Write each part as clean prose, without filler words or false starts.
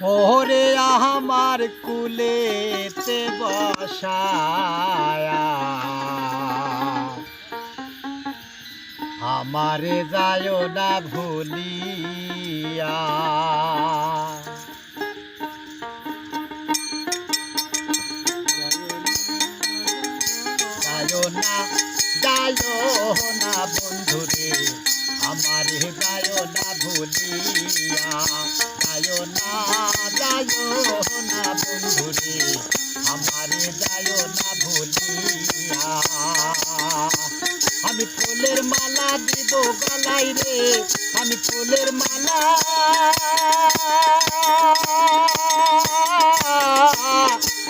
ওরে আমার কুলেতে বসায়া আমারে যায় না ভুলিয়া। যায় না বন্ধুরে আমারে যায় না ভুলিয়া। যায় না বন্ধুরে আমারে যায় না ভুলিয়া। আমি ফুলের মালা দিব গলায় রে, আমি ফুলের মালা,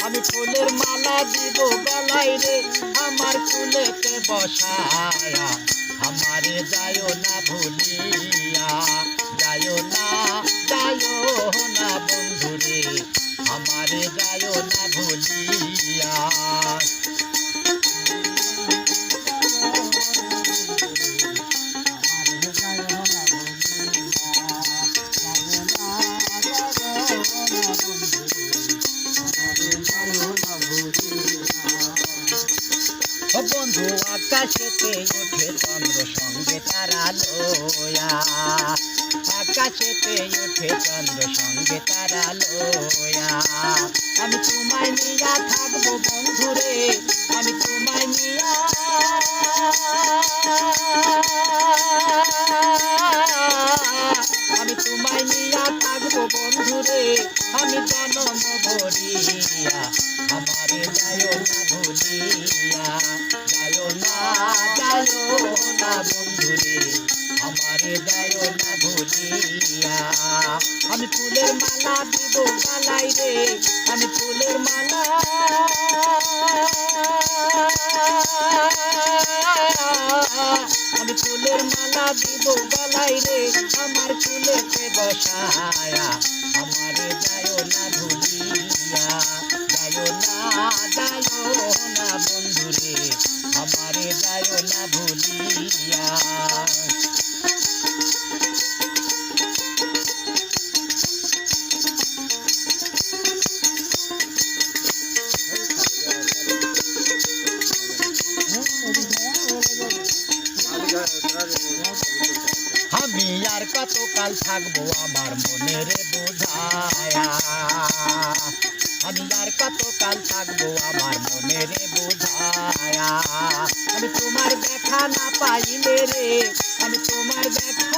আমি ফুলের মালা দিব গলায় রে, আমার কুলেতে বসায়া আমারে যায় না ভুলিয়া। যায় না বন্ধুরে আমারে যায় না ভুলিয়া। বন্ধু আকাশেতে উঠে চন্দ্র সঙ্গে তারা লয়া, আকাশেতে উঠে চন্দ্র সঙ্গে তারা লয়া। আমি তোমায় নিয়া থাকবো বন্ধুরে, আমি তোমায় নিয়া, আমি তোমায় নিয়া থাকবো বন্ধুরে, আমি জনম ভরিয়া আমারে যায় না ভুলিয়া। যায় না বন্ধুরে আমারে যায় না ভুলিয়া। আমি ফুলের মালা দিব গলায় রে, আমি ফুলের মালা, আমি ফুলের মালা দিব গলায় রে, আমার ফুলেতে বসায়া আমারে যায় না ভুলিয়া। যায় না বন্ধুরে আমারে যায় না ভুলিয়া। আমি আর কতকাল থাকবো আমার মনের বোঝায়া, আমি আর কতকাল থাকবো আমার মনের বোঝায়া। আমি তোমার দেখা না পাইলে রে, আমি তোমার দেখা